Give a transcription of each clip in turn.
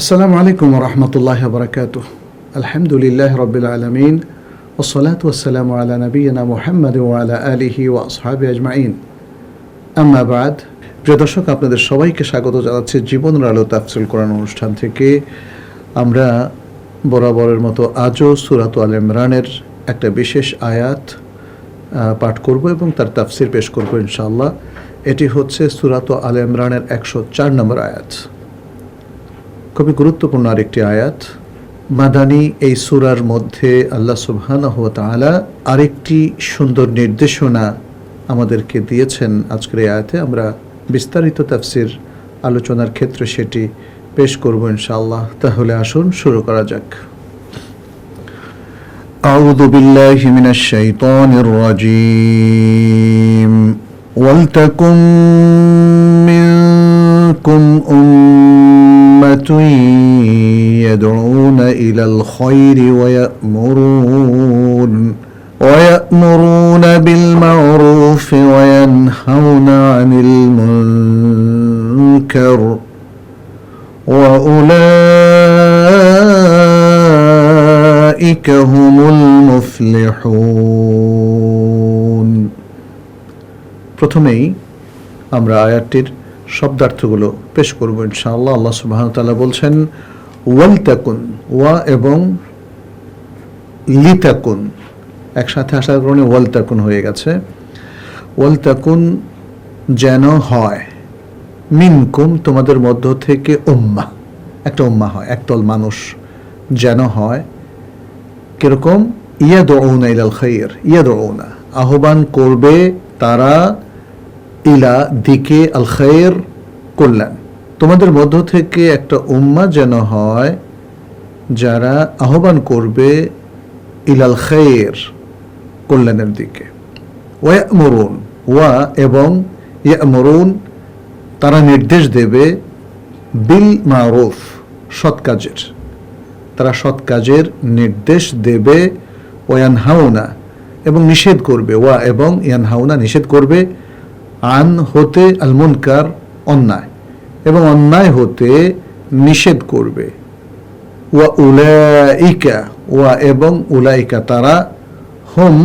আসসালামু আলাইকুম ওয়া রাহমাতুল্লাহি ওয়া বারাকাতুহু। আলহামদুলিল্লাহি রাব্বিল আলামিন ওয়াস সালাতু ওয়াস সালামু আলা নাবিয়িনা মুহাম্মাদ ওয়া আলা আলিহি ওয়া আসহাবিহি আজমাইন। আম্মা বাদ। প্রিয় দর্শক, আপনাদের সবাইকে স্বাগত জানাচ্ছি জীবনের আলো তাফসীর কোরআন অনুষ্ঠান থেকে। আমরা বরাবরের মতো আজও সূরা আল ইমরানের একটা বিশেষ আয়াত পাঠ করব এবং তার তাফসীর পেশ করব ইনশাআল্লাহ। এটি হচ্ছে সূরা আল ইমরানের 104 নম্বর আয়াত। খুবই গুরুত্বপূর্ণ আরেকটি আয়াত। মাদানী এই সূরার মধ্যে আল্লাহ সুবহানাহু ওয়া তাআলা আরেকটি সুন্দর নির্দেশনা আমাদেরকে দিয়েছেন। আজকের এই আয়াতে আমরা বিস্তারিত তাফসীর আলোচনার ক্ষেত্রে সেটি পেশ করব ইনশাআল্লাহ। তাহলে আসুন শুরু করা যাক। আউযু বিল্লাহি মিনাশ শাইতানির রাজীম। ওয়ালতাকুম মিনকুম يدعون إلى الخير ويأمرون بالمعروف وينهون عن المنكر وأولئك هم المفلحون। প্রথমেই আমরা আয়াতটির শব্দার্থগুলো পেশ করব ইনশাআল্লাহ। আল্লাহ সুবহানাহু ওয়া তাআলা বলছেন ওয়ালতাকুন, ওয়া এবং লিতাকুন একসাথে আসার কারণে ওয়ালতাকুন হয়ে গেছে। ওয়ালতাকুন যেন হয়, মিনকুম তোমাদের মধ্য থেকে উম্মাহ, একটা উম্মাহ হয়, একদল মানুষ যেন হয়। কিরকম? ইয়াদউনা ইলাল খায়র, ইয়াদউনা আহ্বান করবে তারা, ইলা দিকে, আল খায়র কল্যাণ। তোমাদের মধ্য থেকে একটা উম্মাহ যেন হয় যারা আহ্বান করবে ইলাল খায়র কল্যাণের দিকে। ওয়া'মুরুন, ওয়া এবং ইয়া'মুরুন তারা নির্দেশ দেবে, বিল মারুফ সৎ কাজের, তারা সৎ কাজের নির্দেশ দেবে। ওয়ানহাউনা এবং নিষেধ করবে, ওয়া এবং ইয়ানহাউনা নিষেধ করবে, আন হতে আল মুনকার অন্যায়, এবং অন্যায় হতে নিষেধ করবে। ওয়া উলাইকা, ওয়া এবং উলাইকা তারা, হুম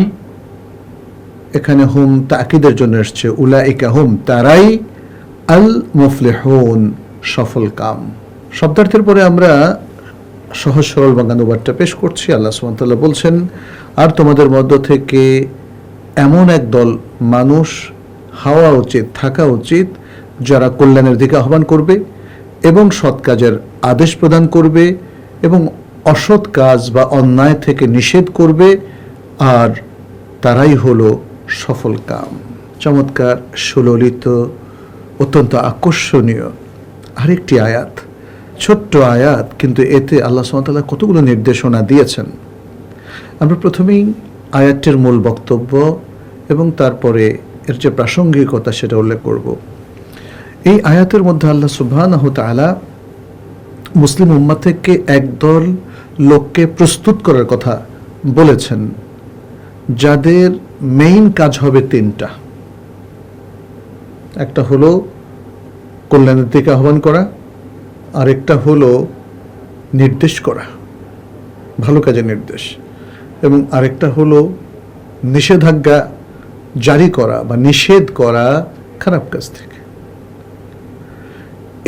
এখানে হুম তাকিদের জন্য এসছে, উলাইকা হুম তারাই, আল মুফলিহুন সফল কাম। শব্দার্থের পরে আমরা সহজ সরল বাংলানুবাদটা পেশ করছি। আল্লাহ সুবহানাহু ওয়া তাআলা বলছেন, আর তোমাদের মধ্য থেকে এমন এক দল মানুষ হওয়া উচিত, থাকা উচিত, যারা কল্যাণের দিকে আহ্বান করবে এবং সৎ কাজের আদেশ প্রদান করবে এবং অসৎ কাজ বা অন্যায় থেকে নিষেধ করবে, আর তারাই হলো সফল কাম। চমৎকার, সুললিত, অত্যন্ত আকর্ষণীয় আরেকটি আয়াত, ছোট্ট আয়াত, কিন্তু এতে আল্লাহ সুবহানাহু ওয়া তাআলা কতগুলো নির্দেশনা দিয়েছেন। আমরা প্রথমেই আয়াতটির মূল বক্তব্য এবং তারপরে এর যে প্রাসঙ্গিকতা সেটা উল্লেখ করব। এই আয়াতের মধ্যে আল্লাহ সুবহানাহু ওয়া তাআলা মুসলিম উম্মাহ থেকে একদল লোককে প্রস্তুত করার কথা বলেছেন, যাদের মেইন কাজ হবে তিনটা। একটা হলো কল্যাণের দিকে আহ্বান করা, আরেকটা হলো নির্দেশ করা, ভালো কাজের নির্দেশ, এবং আরেকটা হলো নিষেধাজ্ঞা জারি করা বা নিষেধ করা খারাপ কাজ থেকে।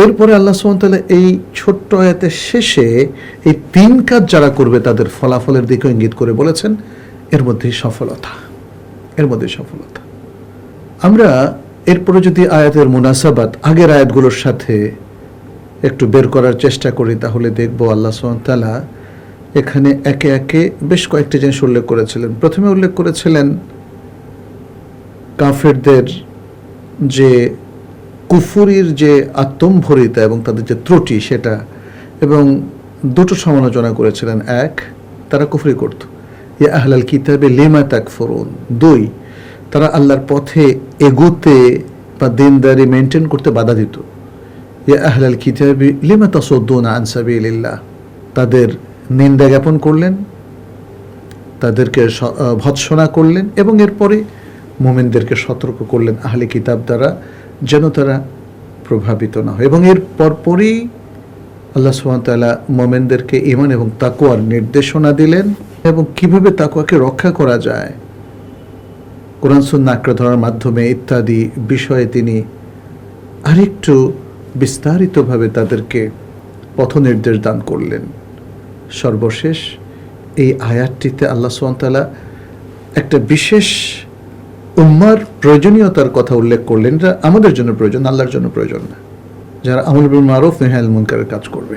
এরপরে আল্লাহ সুবহানাহু ওয়া তাআলা এই ছোট্ট আয়াতের শেষে এই তিন কাজ যারা করবে তাদের ফলাফলের দিকে ইঙ্গিত করে বলেছেন, এর মধ্যেই সফলতা, এর মধ্যেই সফলতা। আমরা এরপরে যদি আয়াতের মুনাসাবাত আগের আয়াতগুলোর সাথে একটু বের করার চেষ্টা করি, তাহলে দেখব আল্লাহ সুবহানাহু ওয়া তাআলা এখানে একে একে বেশ কয়েকটি জিনিস উল্লেখ করেছিলেন। প্রথমে উল্লেখ করেছিলেন কাফেরদের যে কুফুরির যে আত্মম্ভরিতা এবং তাদের যে ত্রুটি সেটা, এবং দুটো সমালোচনা করেছিলেন। এক, তারা কুফরি করত, ইয়া আহলাল কিতাবে লিমা তাকফুরুন। দুই, তারা আল্লাহর পথে এগুতে বা দিনদারি মেনটেন করতে বাধা দিত, ইয়া আহলাল কিতাবি লিমা তাসুদ্দুনা আন সাবিলিল্লাহ। তাদের নিন্দা জ্ঞাপন করলেন, তাদেরকে ভৎসনা করলেন, এবং এরপরে মুমিনদেরকে সতর্ক করলেন আহলে কিতাব দ্বারা যেন তারা প্রভাবিত না হয়। এবং এর পরপরই আল্লাহ সুবহানাহু ওয়া তাআলা মুমিনদেরকে ঈমান এবং তাকওয়ার নির্দেশনা দিলেন এবং কিভাবে তাকওয়াকে রক্ষা করা যায় কোরআন সুন্নাহ আঁকড়ে ধরার মাধ্যমে ইত্যাদি বিষয়ে তিনি আরেকটু বিস্তারিতভাবে তাদেরকে পথ নির্দেশ দান করলেন। সর্বশেষ এই আয়াতটিতে আল্লাহ সুবহানাহু ওয়া তাআলা একটা বিশেষ উম্মার প্রয়োজনীয়তার কথা উল্লেখ করলেন, এটা আমাদের জন্য প্রয়োজন, আল্লাহর জন্য প্রয়োজন না, যারা আমর বিল মারুফ নাহি আনিল মুনকারের কাজ করবে।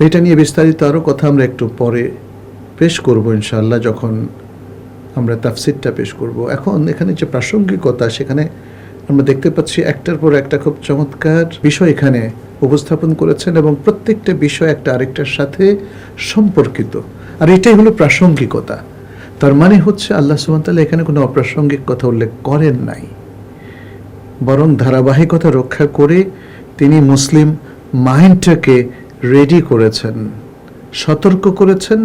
এটা নিয়ে বিস্তারিত আরও কথা আমরা একটু পরে পেশ করব ইনশাআল্লাহ, যখন আমরা তাফসিরটা পেশ করব। এখন এখানে যে প্রাসঙ্গিকতা, সেখানে আমরা দেখতে পাচ্ছি একটার পর একটা খুব চমৎকার বিষয় এখানে উপস্থাপন করেছেন এবং প্রত্যেকটা বিষয় একটা আরেকটার সাথে সম্পর্কিত, আর এটাই হলো প্রাসঙ্গিকতা। তার মানে হচ্ছে আল্লাহ সুবহানাহু ওয়া তাআলা এখানে কোনো অপ্রাসঙ্গিক কথা উল্লেখ করেন নাই, বরং ধারাবাহিকতা রক্ষা করে তিনি মুসলিম মাইন্ডটাকে রেডি করেছেন, সতর্ক করেছেন,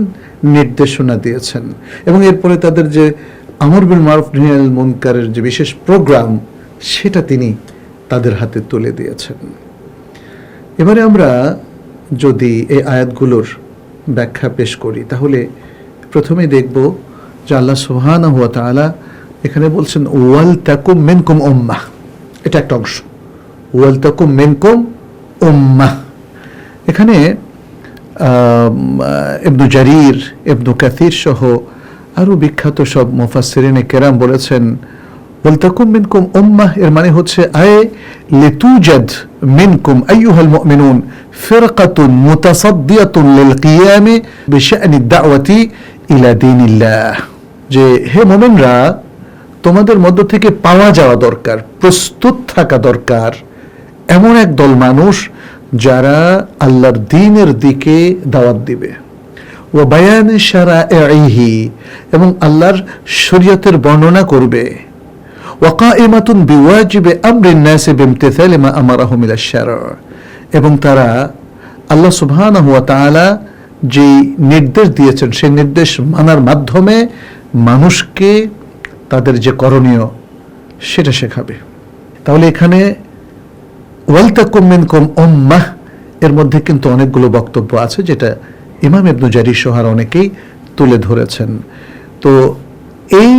নির্দেশনা দিয়েছেন এবং এরপরে তাদের যে আমর বিল মারুফ নাহি আনিল মুনকারের যে বিশেষ প্রোগ্রাম, সেটা তিনি তাদের হাতে তুলে দিয়েছেন। এবারে আমরা যদি এই আয়াতগুলোর ব্যাখ্যা পেশ করি, তাহলে প্রথমেই দেখব যে আল্লাহ সুবহানাহু ওয়া তাআলা এখানে বলছেন ওয়াল তাকুম মিনকুম উম্মাহ, এটা একটা অংশ, ওয়াল তাকুম মিনকুম উম্মাহ। এখানে ইবনু জারির, ইবনু কাসির সহ আরও বিখ্যাত সব মুফাসসিরিনে কেরাম বলেছেন ওয়াল তাকুম মিনকুম উম্মাহ এর মানে হচ্ছে আয়ে লিতুজাদ মিনকুম আইয়ুহাল মুমিনুন ফিরকাতুন মুতাসাদ্দিয়াতুন লিল কিয়ামি বিশা'নি দাওয়াতি ইলা দীনিল্লাহ, যে হে মুমিনরা তোমাদের মধ্য থেকে পাওয়া যাওয়া দরকার, প্রস্তুত থাকা দরকার এমন এক দল মানুষ যারা আল্লাহর দ্বীনের দিকে দাওয়াত দিবে, ওয়া বায়ান শারাইহি এবং আল্লাহর শরীয়তের বর্ণনা করবে, ওয়া কাইমাতুন বিওয়াজিবি আমরিন নাস বিইমতিসালি মা আমারাহুম ইলা শারা, এবং তারা আল্লাহ সুবহানাহু ওয়া তাআলা যে নির্দেশ দিয়েছেন সেই নির্দেশ মানার মাধ্যমে মানুষকে তাদের যে করণীয় সেটা শেখাবে। তাহলে এখানে ওয়াল তাকুম মিনকুম উম্মাহ এর মধ্যে কিন্তু অনেকগুলো বক্তব্য আছে, যেটা ইমাম ইবনু জারির সহ অনেকেই তুলে ধরেছেন। তো এই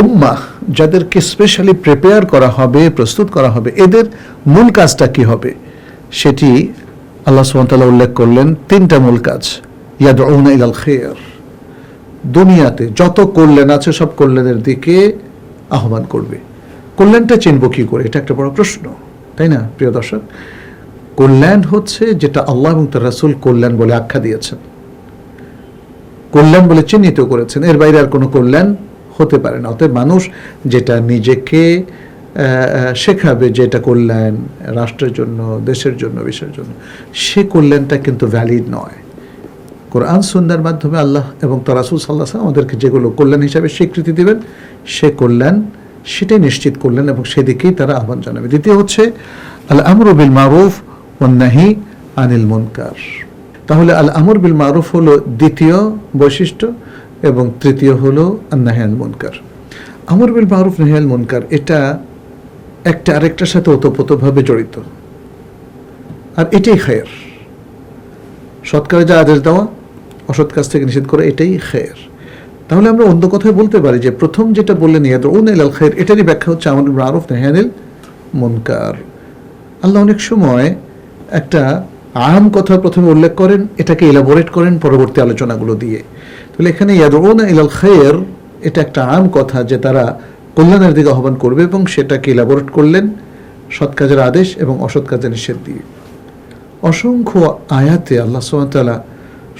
উম্মাহ যাদেরকে স্পেশালি প্রিপেয়ার করা হবে, প্রস্তুত করা হবে, এদের মূল কাজটা কি হবে সেটি আল্লাহ সুবহানাহু ওয়া তাআলা উল্লেখ করলেন। তিনটা মূল কাজ, ইয়াদউনা ইলাল খায়র, দুনিয়াতে যত কল্যাণ আছে সব কল্যাণের দিকে আহ্বান করবে। কল্যাণটা চিনব কি করে, এটা একটা বড় প্রশ্ন, তাই না প্রিয় দর্শক? কল্যাণ হচ্ছে যেটা আল্লাহ এবং তার রাসূল কল্যাণ বলে আখ্যা দিয়েছেন, কল্যাণ বলে চিহ্নিত করেছেন, এর বাইরে আর কোনো কল্যাণ হতে পারে না। অতএব মানুষ যেটা নিজেকে শেখাবে যে এটা কল্যাণ রাষ্ট্রের জন্য, দেশের জন্য, বিশ্বের জন্য, সে কল্যাণটা কিন্তু ভ্যালিড নয়। কোরআন সুন্নাহর মাধ্যমে আল্লাহ এবং তার রাসূল সাল্লাল্লাহু আলাইহি ওয়াসাল্লাম আমাদেরকে যেগুলো কল্যাণ হিসাবে স্বীকৃতি দিবেন, সে কল্যাণ সেটাই নিশ্চিত করলেন এবং সেদিকেই তারা আহ্বান জানাবে। দ্বিতীয় হচ্ছে আল আমরু বিল মারুফ ওয়ান নাহি আনিল মুনকার। তাহলে আল আমর বিল মারুফ হলো দ্বিতীয় বৈশিষ্ট্য এবং তৃতীয় হলো আন নাহি আনিল মুনকার। আমর বিল মারুফ নাহি আনিল মুনকার এটা একটা আরেকটার সাথে ওতপ্রোতভাবে জড়িত, আর এটাই খায়র। সৎ কাজে যা আদেশ দেওয়া, অসৎ কাজ থেকে নিষেধ করা, এটাই খায়র। তাহলে আমরা অন্য কথায় বলতে পারি যে প্রথম যেটা বললেন ইয়াদউনা ইলাল খায়র, এটারই ব্যাখ্যা হচ্ছে আমর বিল মারুফ নাহি আনিল মুনকার। আল্লাহ অনেক সময় একটা আম কথা প্রথমে উল্লেখ করেন, এটাকে এলাবোরেট করেন পরবর্তী আলোচনাগুলো দিয়ে। তাহলে এখানে ইয়াদউনা ইলাল খায়র এটা একটা আম কথা যে তারা কল্যাণের দিকে আহ্বান করবে এবং সেটাকে এলাবোরেট করলেন সৎ কাজের আদেশ এবং অসৎ কাজের নিষেধ দিয়ে। অসংখ্য আয়াতে আল্লাহ সুবহানাহু ওয়া তাআলা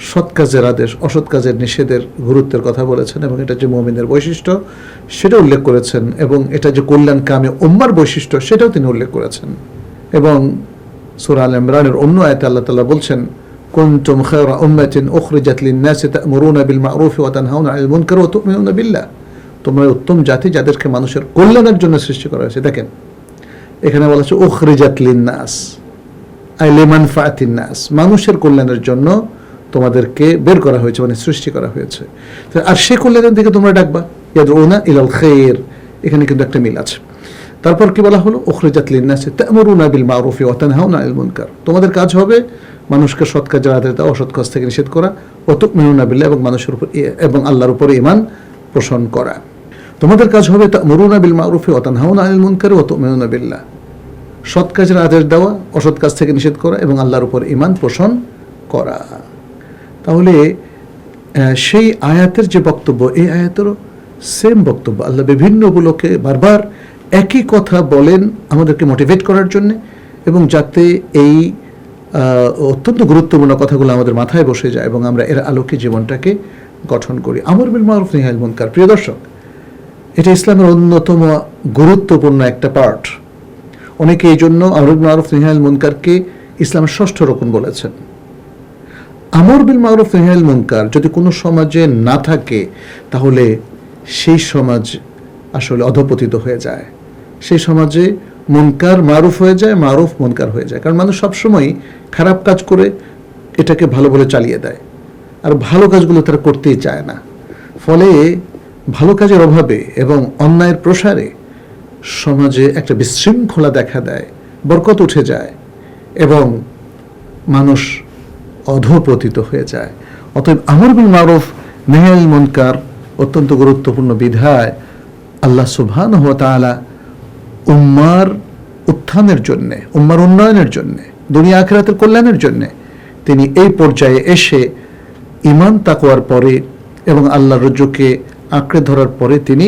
সৎ কাজের আদেশ, অসৎ কাজের নিষেধের গুরুত্বের কথা বলেছেন এবং এটা যে মুমিনের বৈশিষ্ট্য সেটা উল্লেখ করেছেন এবং এটা যে কল্যাণকামী উম্মার বৈশিষ্ট্য সেটাও তিনি উল্লেখ করেছেন। এবং সূরা আল ইমরানের অন্য আয়াতে আল্লাহ তাআলা বলছেন কুনতুম খায়রা উম্মাতিন উখরিজাত লিন-নাসি তা'মুরুনা বিল মা'রুফি ওয়া তানহাউনা আনিল মুনকার ওয়া তু'মিনুনা বিল্লাহ, তোমরা উত্তম জাতি যাদেরকে মানুষের কল্যাণের জন্য সৃষ্টি করা হয়েছে। দেখেন এখানে বলা হচ্ছে উখরিজাত লিন-নাস আই লিমানফাআতিন নাস, মানুষের কল্যাণের জন্য তোমাদেরকে বের করা হয়েছে, মানে সৃষ্টি করা হয়েছে। আর সে কল্যাণের দিকে তোমরা ডাকবা, ইয়াদউনা ইলাল খায়র, এখানে কিন্তু একটা মিল আছে। তারপর কি বলা হলো উখরিজাত লিন-নাসি তা'মুরুনা বিল মা'রুফি ওয়া তানহাউনা আনিল মুনকার, তোমাদের কাজ হবে মানুষকে সৎ কাজের আদেশ দেওয়া, অসৎ কাজ থেকে নিষেধ করা, ওয়াতুমিনুনা বিল্লাহ এবং মানুষের উপর এবং আল্লাহর উপরে ঈমান পোষণ করা। তোমাদের কাজ হবে তা'মুরুনা বিল মা'রুফি ওয়া তানহাউনা আনিল মুনকারি ওয়া তু'মিনুনা বিল্লাহ, সৎ কাজের আদেশ দেওয়া, অসৎ কাজ থেকে নিষেধ করা এবং আল্লাহর উপর ঈমান পোষণ করা। তাহলে সেই আয়াতের যে বক্তব্য, এই আয়াতেরও সেম বক্তব্য। আল্লাহ বিভিন্ন উপলক্ষে বারবার একই কথা বলেন আমাদেরকে মোটিভেট করার জন্য, এবং যাতে এই অত্যন্ত গুরুত্বপূর্ণ কথাগুলো আমাদের মাথায় বসে যায় এবং আমরা এর আলোকে জীবনটাকে গঠন করি। আমর বিল মারুফ নাহি আনিল মুনকার, প্রিয় দর্শক, এটা ইসলামের অন্যতম গুরুত্বপূর্ণ একটা পার্ট। অনেকে এই জন্য আমর বিল মারুফ নাহি আনিল মুনকারকে ইসলামের ষষ্ঠ রকম বলেছেন। আমর বিল মারুফ নাহি আনিল মুনকার যদি কোনো সমাজে না থাকে, তাহলে সেই সমাজ আসলে অধঃপতিত হয়ে যায়। সেই সমাজে মুনকার মারুফ হয়ে যায়, মারুফ মুনকার হয়ে যায়। কারণ মানুষ সবসময় খারাপ কাজ করে এটাকে ভালো বলে চালিয়ে দেয়, আর ভালো কাজগুলো তারা করতেই চায় না। ফলে ভালো কাজের অভাবে এবং অন্যায়ের প্রসারে সমাজে একটা বিশৃঙ্খলা দেখা দেয়, বরকত উঠে যায় এবং মানুষ অধঃপতিত হয়ে যায়। অতএব আমর বিল মারুফ নাহি আনিল মুনকার অত্যন্ত গুরুত্বপূর্ণ বিধায় আল্লাহ সুবহানাহু ওয়া তাআলা উম্মার উত্থানের জন্যে, উম্মার উন্নয়নের জন্যে, দুনিয়া আখিরাতের কল্যাণের জন্যে তিনি এই পর্যায়ে এসে ঈমান তাকওয়ার পরে এবং আল্লাহর রজ্জুকে আঁকড়ে ধরার পরে তিনি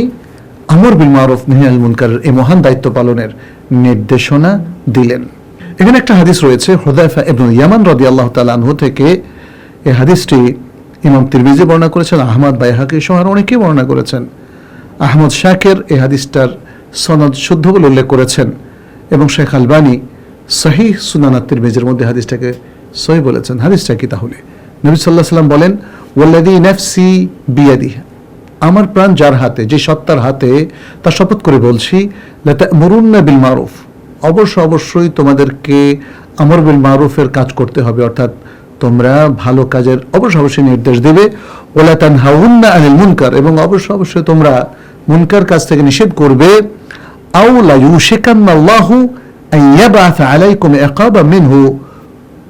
আমর বিল মারুফ নাহি আনিল মুনকারের এই মহান দায়িত্ব পালনের নির্দেশনা দিলেন। এখানে একটা হাদিস রয়েছে হুযায়ফা ইবনে ইয়ামান রাদিয়াল্লাহু তাআলা আনহু থেকে। এই হাদিসটি ইমাম তিরমিজি বর্ণনা করেছেন, আহমদ, বাইহাকী সহ আরো অনেকেই বর্ণনা করেছেন। আহমদ শাকির এই হাদিসটার সনদ শুদ্ধ বলে উল্লেখ করেছেন এবং শেখ আলবানী সহিহ সুনান তিরমিজির মধ্যে হাদিসটাকে সহিহ বলেছেন। হাদিসটা কি তাহলে? নবী সাল্লাল্লাহু আলাইহি ওয়াসাল্লাম বলেন, ওয়াল্লাযী নাফসি বিয়াদিহি, আমার প্রাণ যার হাতে, যে সত্তার হাতে, তার শপথ করে বলছি, লা তা'মুরুন্না বিল মারুফ, অবশ্যই তোমাদেরকে আমর বিল মারুফের কাজ করতে হবে, অর্থাৎ তোমরা ভালো কাজের অবশ্যই নির্দেশ দেবে। ওয়ালা তানহাউন্না আনিল মুনকার, এবং অবশ্যই তোমরা মুনকার কাজ থেকে নিষেধ করবে। আও লা ইউশিকান্নাল্লাহু আন ইয়াবআসা আলাইকুম ইকাবাম মিনহু,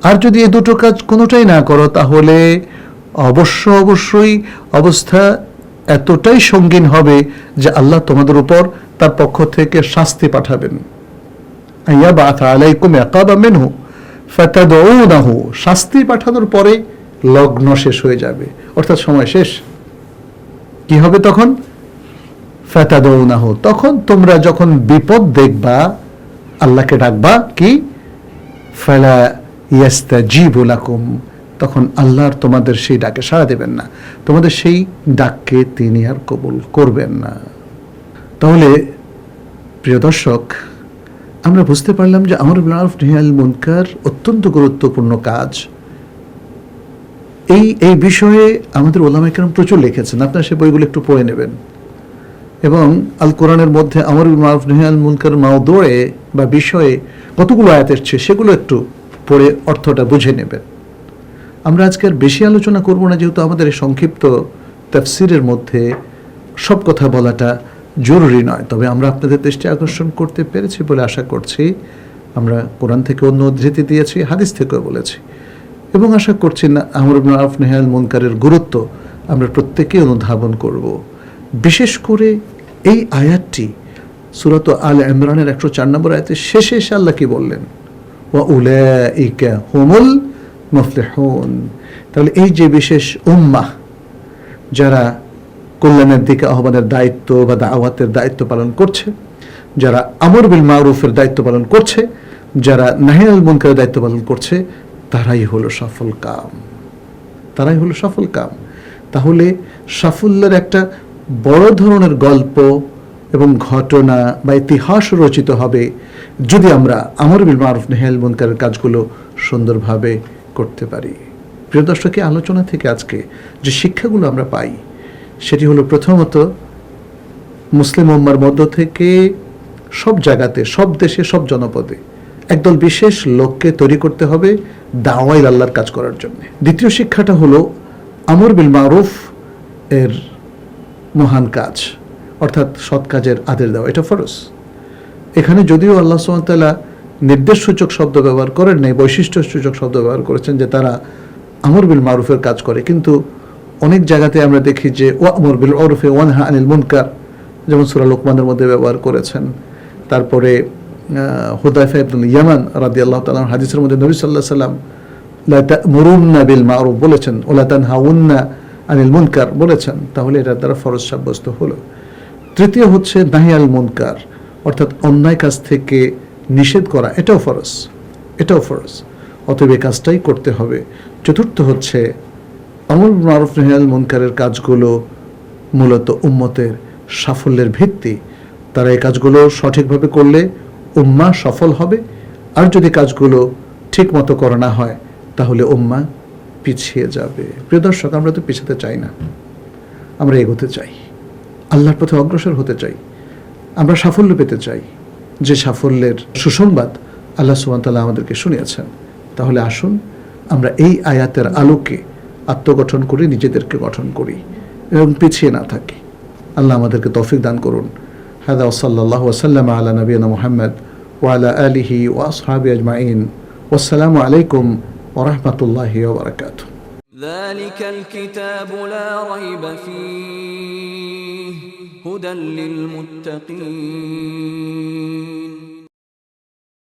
আর যদি এই দুটো কাজ কোনোটাই না করো, তাহলে অবশ্যই অবস্থা এতটাই সঙ্গীন হবে যে আল্লাহ তোমাদের উপর তার পক্ষ থেকে শাস্তি পাঠাবেন। আন ইয়াবআসা আলাইকুম ইকাবাম মিনহু ফাতাদউনাহু, শাস্তি পাঠানোর পরে লগ্ন শেষ হয়ে যাবে, অর্থাৎ সময় শেষ। কি হবে তখন? ফাতাদউনাহু, তখন তোমরা যখন বিপদ দেখবা আল্লাহকে ডাকবা, কি? ফালা ইয়াস্তাজিবু লাকুম, তখন আল্লাহর তোমাদের সেই ডাকে সাড়া দেবেন না, তোমাদের সেই ডাককে তিনি আর কবুল করবেন না। তাহলে প্রিয় দর্শক, আমরা বুঝতে পারলাম যে আমর বিল মারুফ নাহি আনিল মুনকার অত্যন্ত গুরুত্বপূর্ণ কাজ। এই বিষয়ে আমাদের ওলামায়ে কেরাম প্রচুর লিখেছেন, আপনারা সেই বইগুলো একটু পড়ে নেবেন এবং আল কোরআনের মধ্যে আমর বিল মারুফ নাহি আনিল মুনকার মাওদুয়ে বা বিষয়ে কতগুলো আয়াত এসেছে সেগুলো একটু পড়ে অর্থটা বুঝে নেবেন। আমরা আজকে আর বেশি আলোচনা করব না, যেহেতু আমাদের এই সংক্ষিপ্ত তাফসীরের মধ্যে সব কথা বলাটা জরুরি নয়। তবে আমরা আপনাদের দৃষ্টি আকর্ষণ করতে পেরেছি বলে আশা করছি। আমরা কোরআন থেকে অন্য উদ্ধৃতি দিয়েছি, হাদিস থেকেও বলেছি, এবং আশা করছি না আমর বিল মারুফ নাহি আনিল মুনকারের গুরুত্ব আমরা প্রত্যেকেই অনুধাবন করব। বিশেষ করে এই আয়াতটি সূরাত আল ইমরানের 104 নম্বর আয়াতের শেষে এসে আল্লাহ কি বললেন? ওয়া উলাইকা হুমুল মুফলিহুন। তাহলে এই যে বিশেষ উম্মাহ যারা কল্যাণের দিকে আহ্বানের দায়িত্ব বা দাওয়াতের দায়িত্ব পালন করছে, যারা আমর বিল মারুফের দায়িত্ব পালন করছে, যারা নাহি আনিল মুনকারের দায়িত্ব পালন করছে, তারাই হলো সফল কাম, তারাই হলো সফল কাম। তাহলে সাফল্যের একটা বড় ধরনের গল্প এবং ঘটনা বা ইতিহাস রচিত হবে যদি আমরা আমর বিল মারুফ নাহি আনিল মুনকারের কাজগুলো সুন্দরভাবে করতে পারি। প্রিয় দর্শক, আলোচনা থেকে আজকে যে শিক্ষাগুলো আমরা পাই সেটি হলো, প্রথমত, মুসলিম উম্মার মধ্য থেকে সব জায়গাতে, সব দেশে, সব জনপদে একদল বিশেষ লোককে তৈরি করতে হবে দাওয়াই আল্লাহর কাজ করার জন্য। দ্বিতীয় শিক্ষাটা হলো আমর বিল মারুফ এর মহান কাজ, অর্থাৎ সৎ কাজের আদেশ দেওয়া, এটা ফরজ। এখানে যদিও আল্লাহ সুবহানাহু ওয়া তাআলা নির্দেশসূচক শব্দ ব্যবহার করেন নাই, বৈশিষ্ট্যসূচক শব্দ ব্যবহার করেছেন যে তারা আমর বিল মারুফের কাজ করে। কিন্তু অনেক জায়গাতে আমরা দেখি যে ওয়ামুর বিল উরফি ওয়ানহা আনিল মুনকার, যেমন সূরা লোকমানের মধ্যে ব্যবহার করেছেন। তারপরে হুযায়ফা ইবনুল ইয়ামান রাদিয়াল্লাহু তাআলা হাদিসের মধ্যে নবী সাল্লাল্লাহু আলাইহি ওয়াসাল্লাম লা তা'মুরুন্না বিল মারুফ বলেছেন, ওয়ালা তানহাউন্না আনিল মুনকার বলেছেন। তাহলে এটার দ্বারা ফরজ সাব্যস্ত হলো। তৃতীয় হচ্ছে নাহি আল মুনকার, অর্থাৎ অন্যায় কাজ থেকে নিষেধ করা, এটাও ফরজ, এটাও ফরজ, অতএব এই কাজটাই করতে হবে। চতুর্থ হচ্ছে আমর বিল মারুফ নাহি আল মুনকারের কাজগুলো মূলত উম্মতের সাফল্যের ভিত্তি। তারা এই কাজগুলো সঠিকভাবে করলে উম্মাহ সফল হবে, আর যদি কাজগুলো ঠিক মতো করা না হয় তাহলে উম্মাহ পিছিয়ে যাবে। প্রিয় দর্শক, আমরা তো পিছাতে চাই না, আমরা এগোতে চাই, আল্লাহর পথে অগ্রসর হতে চাই, আমরা সাফল্য পেতে চাই, যে সাফল্যের সুসংবাদ আল্লাহ সুবহানাহু ওয়া তাআলা আমাদেরকে শুনিয়েছেন। তাহলে আসুন আমরা এই আয়াতের আলোকে আত্মগঠন করি, নিজেদেরকে গঠন করি এবং পিছিয়ে না থাকি। আল্লাহ আমাদেরকে তৌফিক দান করুন। হাদা ওয়া সাল্লাল্লাহু ওয়া সাল্লামা আলা নবিয়িনা মুহাম্মদ ওয়া আলা আলিহি ওয়া আসহাবিহি আজমাইন। ওয়াসসালামু আলাইকুম ওয়া রাহমাতুল্লাহি ওয়া বারাকাতুহু। ذلك الكتاب لا ريب فيه هدى للمتقين